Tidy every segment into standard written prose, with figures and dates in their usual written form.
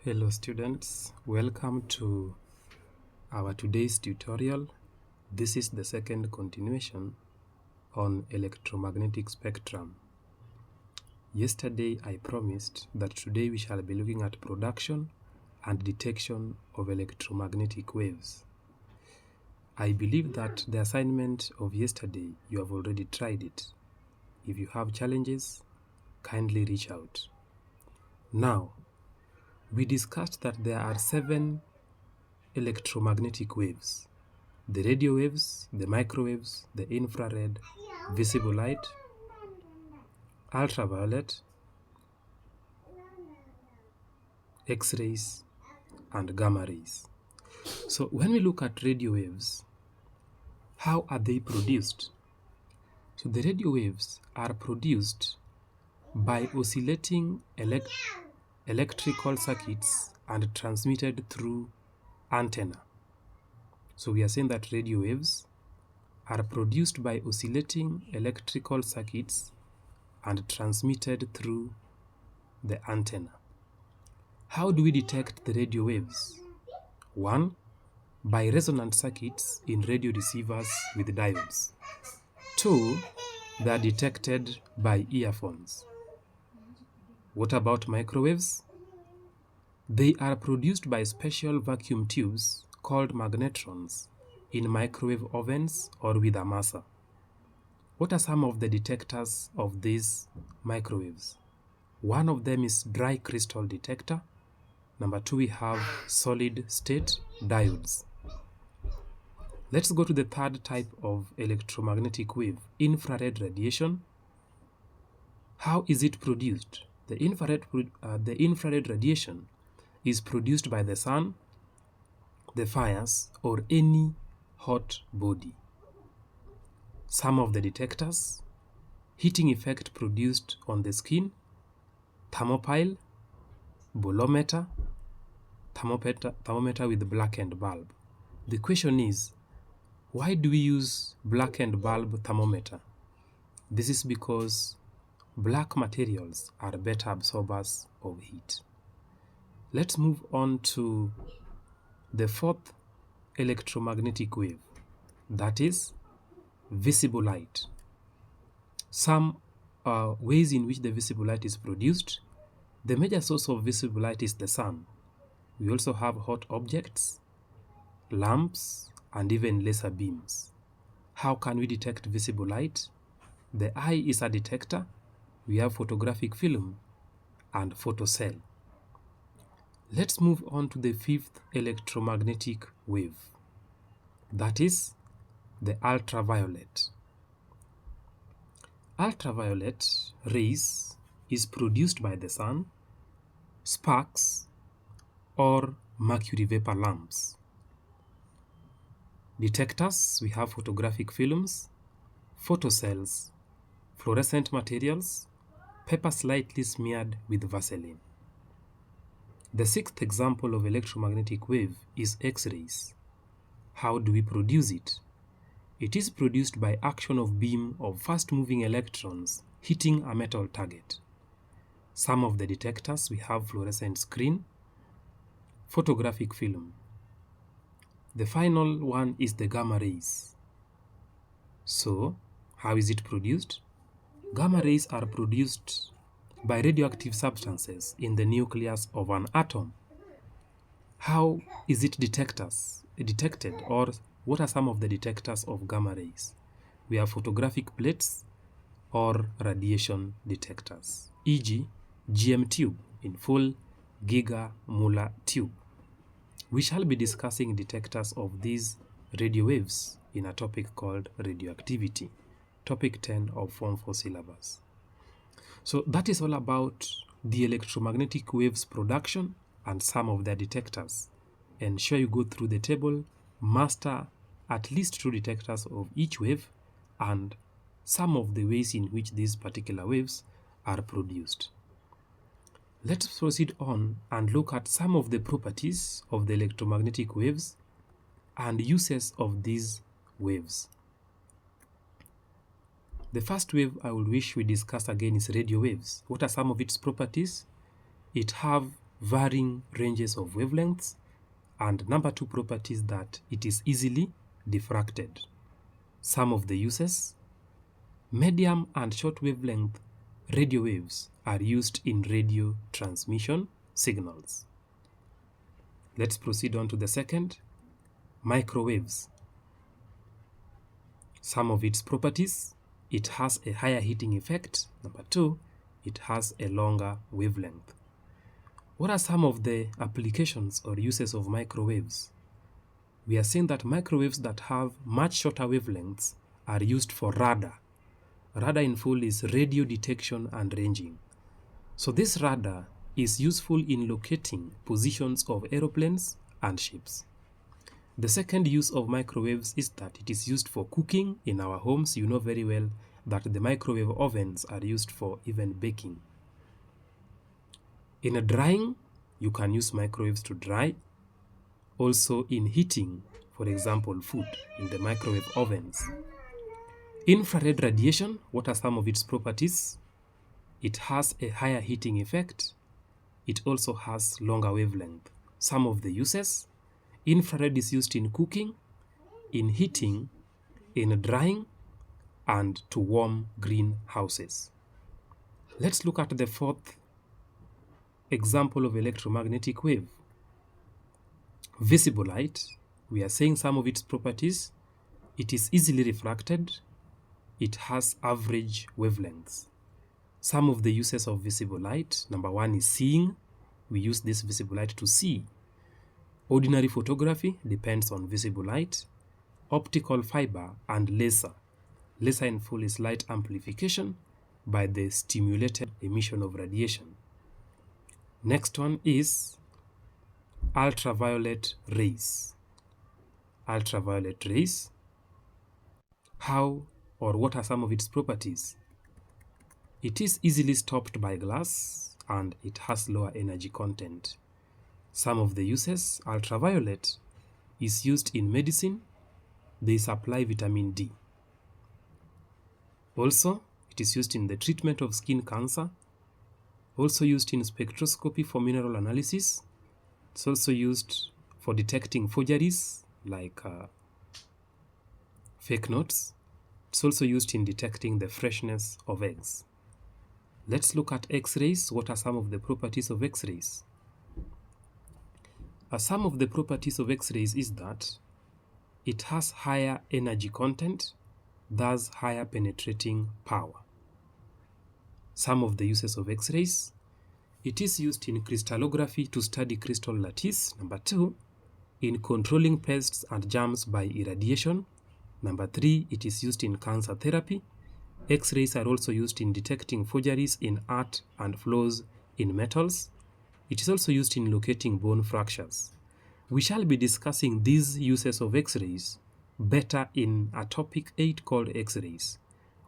Hello students, welcome to our today's tutorial. This is the second continuation on electromagnetic spectrum. Yesterday I promised that today we shall be looking at production and detection of electromagnetic waves. I believe that the assignment of yesterday you have already tried it. If you have challenges, kindly reach out. Now, we discussed that there are 7 electromagnetic waves: the radio waves, the microwaves, the infrared, visible light, ultraviolet, X-rays, and gamma rays. So when we look at radio waves, how are they produced? So the radio waves are produced by oscillating electrical circuits and transmitted through antenna. So we are saying that radio waves are produced by oscillating electrical circuits and transmitted through the antenna. How do we detect the radio waves? 1. By resonant circuits in radio receivers with diodes. 2. They are detected by earphones. What about microwaves? They are produced by special vacuum tubes called magnetrons in microwave ovens or with a maser. What are some of the detectors of these microwaves? One of them is dry crystal detector. Number 2, we have solid state diodes. Let's go to the third type of electromagnetic wave, infrared radiation. How is it produced? The infrared radiation is produced by the sun, the fires, or any hot body. Some of the detectors: heating effect produced on the skin, thermopile, bolometer, thermometer with blackened bulb. The question is, why do we use blackened bulb thermometer? This is because black materials are better absorbers of heat. Let's move on to the fourth electromagnetic wave, that is visible light. Some ways in which the visible light is produced. The major source of visible light is the sun. We also have hot objects, lamps, and even laser beams. How can we detect visible light? The eye is a detector. We have photographic film and photocell. Let's move on to the fifth electromagnetic wave, that is the ultraviolet. Ultraviolet rays is produced by the sun, sparks, or mercury vapor lamps. Detectors: we have photographic films, photocells, fluorescent materials, paper slightly smeared with Vaseline. The sixth example of electromagnetic wave is X-rays. How do we produce it? It is produced by action of beam of fast-moving electrons hitting a metal target. Some of the detectors: we have fluorescent screen, photographic film. The final one is the gamma rays. So, how is it produced? Gamma rays are produced by radioactive substances in the nucleus of an atom. How is it detected, or what are some of the detectors of gamma rays? We have photographic plates or radiation detectors, e.g. GM tube in full Giga Muller tube. We shall be discussing detectors of these radio waves in a topic called radioactivity, topic 10 of Form 4 syllabus. So that is all about the electromagnetic waves production and some of their detectors. Ensure you go through the table, master at least 2 detectors of each wave and some of the ways in which these particular waves are produced. Let's proceed on and look at some of the properties of the electromagnetic waves and uses of these waves. The first wave I would wish we discuss again is radio waves. What are some of its properties? It have varying ranges of wavelengths, and number 2 property is that it is easily diffracted. Some of the uses: medium and short wavelength radio waves are used in radio transmission signals. Let's proceed on to the second, microwaves. Some of its properties: it has a higher heating effect. Number 2, it has a longer wavelength. What are some of the applications or uses of microwaves? We are saying that microwaves that have much shorter wavelengths are used for radar. Radar in full is radio detection and ranging. So this radar is useful in locating positions of aeroplanes and ships. The second use of microwaves is that it is used for cooking in our homes. You know very well that the microwave ovens are used for even baking. In drying, you can use microwaves to dry. Also in heating, for example, food in the microwave ovens. Infrared radiation, what are some of its properties? It has a higher heating effect. It also has longer wavelength. Some of the uses: infrared is used in cooking, in heating, in drying, and to warm greenhouses. Let's look at the fourth example of electromagnetic wave. Visible light, we are saying some of its properties: it is easily refracted, it has average wavelengths. Some of the uses of visible light: number 1 is seeing. We use this visible light to see. Ordinary photography depends on visible light. Optical fiber and laser. Laser in full is light amplification by the stimulated emission of radiation. Next one is ultraviolet rays. Ultraviolet rays, how or what are some of its properties? It is easily stopped by glass and it has lower energy content. Some of the uses: ultraviolet is used in medicine. They supply vitamin D. Also, it is used in the treatment of skin cancer. Also used in spectroscopy for mineral analysis. It's also used for detecting forgeries like fake notes. It's also used in detecting the freshness of eggs. Let's look at X-rays. What are some of the properties of X-rays? Some of the properties of X-rays is that it has higher energy content, thus higher penetrating power. Some of the uses of X-rays: it is used in crystallography to study crystal lattice. Number 2, in controlling pests and germs by irradiation. Number 3, it is used in cancer therapy. X-rays are also used in detecting forgeries in art and flaws in metals. It is also used in locating bone fractures. We shall be discussing these uses of X-rays better in a topic 8 called X-rays,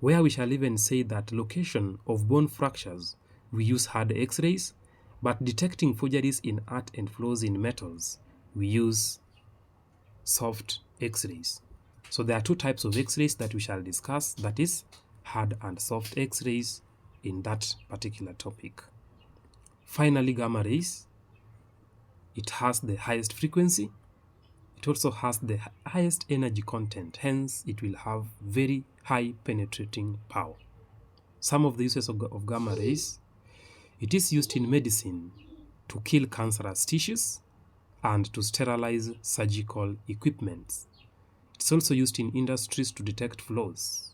where we shall even say that location of bone fractures we use hard X-rays, but detecting forgeries in art and flaws in metals we use soft X-rays. So there are 2 types of X-rays that we shall discuss, that is hard and soft X-rays in that particular topic. Finally, gamma rays. It has the highest frequency. It also has the highest energy content, hence it will have very high penetrating power. Some of the uses of gamma rays: it is used in medicine to kill cancerous tissues and to sterilize surgical equipment. It's also used in industries to detect flaws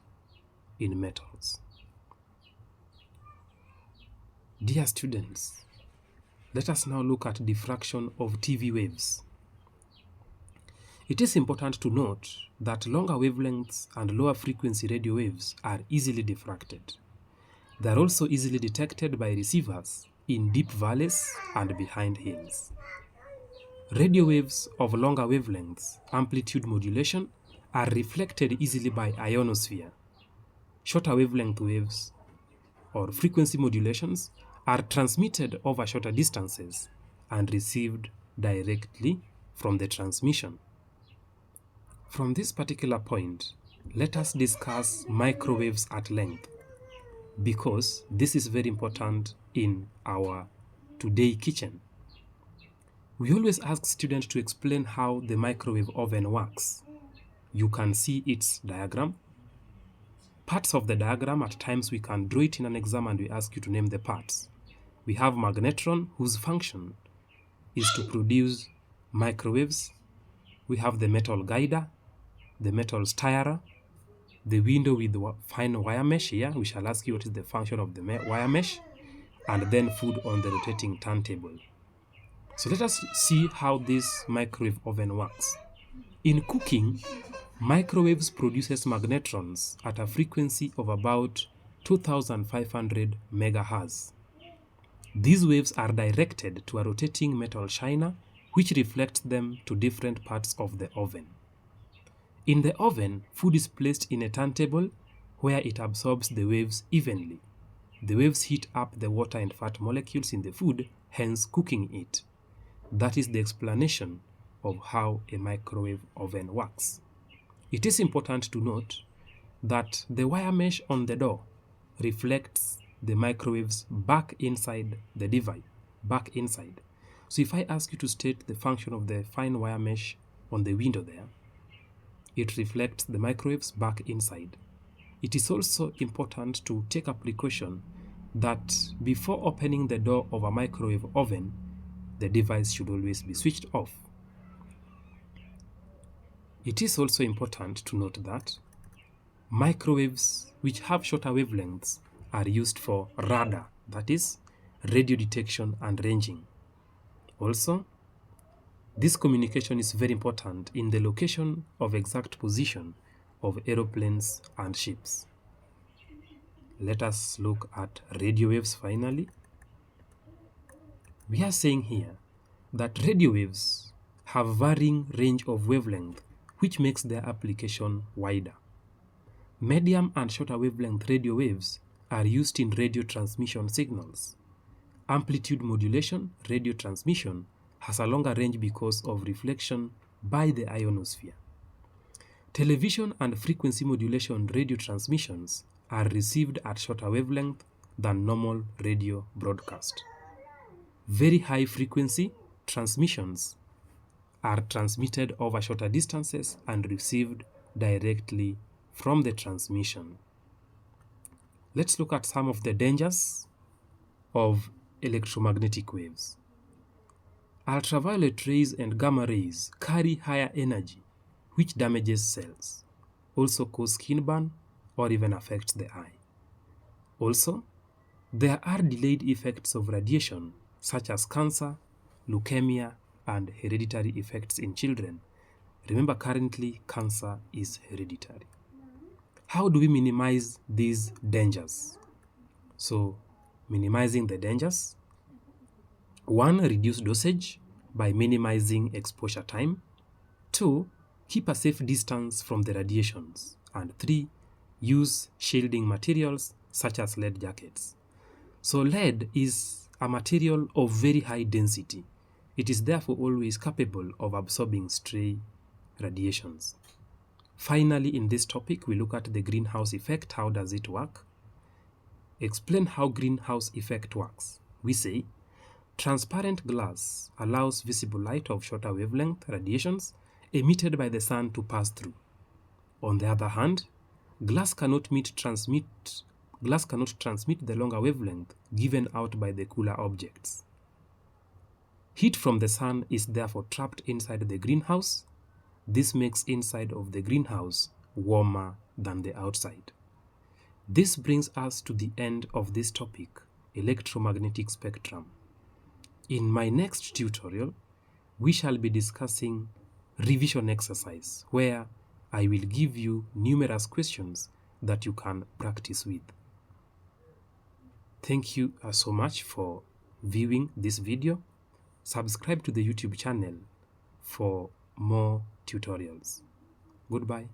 in metals. Dear students, let us now look at diffraction of TV waves. It is important to note that longer wavelengths and lower frequency radio waves are easily diffracted. They are also easily detected by receivers in deep valleys and behind hills. Radio waves of longer wavelengths, amplitude modulation, are reflected easily by ionosphere. Shorter wavelength waves or frequency modulations are transmitted over shorter distances and received directly from the transmission. From this particular point, let us discuss microwaves at length, because this is very important in our today kitchen. We always ask students to explain how the microwave oven works. You can see its diagram. Parts of the diagram, at times we can draw it in an exam and we ask you to name the parts. We have magnetron, whose function is to produce microwaves. We have the metal guider, the metal stirrer, the window with the fine wire mesh here. We shall ask you what is the function of the wire mesh, and then food on the rotating turntable. So let us see how this microwave oven works. In cooking, microwaves produces magnetrons at a frequency of about 2500 megahertz. These waves are directed to a rotating metal shiner which reflects them to different parts of the oven. In the oven, food is placed in a turntable where it absorbs the waves evenly. The waves heat up the water and fat molecules in the food, hence cooking it. That is the explanation of how a microwave oven works. It is important to note that the wire mesh on the door reflects the microwaves back inside the device, back inside. So if I ask you to state the function of the fine wire mesh on the window there, it reflects the microwaves back inside. It is also important to take a precaution that before opening the door of a microwave oven, the device should always be switched off. It is also important to note that microwaves which have shorter wavelengths are used for radar, that is, radio detection and ranging. Also, this communication is very important in the location of exact position of aeroplanes and ships. Let us look at radio waves finally. We are saying here that radio waves have varying range of wavelength, which makes their application wider. Medium and shorter wavelength radio waves are used in radio transmission signals. Amplitude modulation radio transmission has a longer range because of reflection by the ionosphere. Television and frequency modulation radio transmissions are received at shorter wavelength than normal radio broadcast. Very high frequency transmissions are transmitted over shorter distances and received directly from the transmission. Let's look at some of the dangers of electromagnetic waves. Ultraviolet rays and gamma rays carry higher energy, which damages cells, also cause skin burn or even affects the eye. Also, there are delayed effects of radiation such as cancer, leukemia, and hereditary effects in children. Remember, currently cancer is hereditary. How do we minimize these dangers? So, minimizing the dangers. 1. Reduce dosage by minimizing exposure time. 2. Keep a safe distance from the radiations. And 3. Use shielding materials such as lead jackets. So lead is a material of very high density. It is therefore always capable of absorbing stray radiations. Finally, in this topic, we look at the greenhouse effect. How does it work? Explain how greenhouse effect works. We say, transparent glass allows visible light of shorter wavelength radiations emitted by the sun to pass through. On the other hand, glass cannot transmit the longer wavelength given out by the cooler objects. Heat from the sun is therefore trapped inside the greenhouse. This makes inside of the greenhouse warmer than the outside. This brings us to the end of this topic, electromagnetic spectrum. In my next tutorial, we shall be discussing revision exercise, where I will give you numerous questions that you can practice with. Thank you so much for viewing this video. Subscribe to the YouTube channel for more tutorials. Goodbye.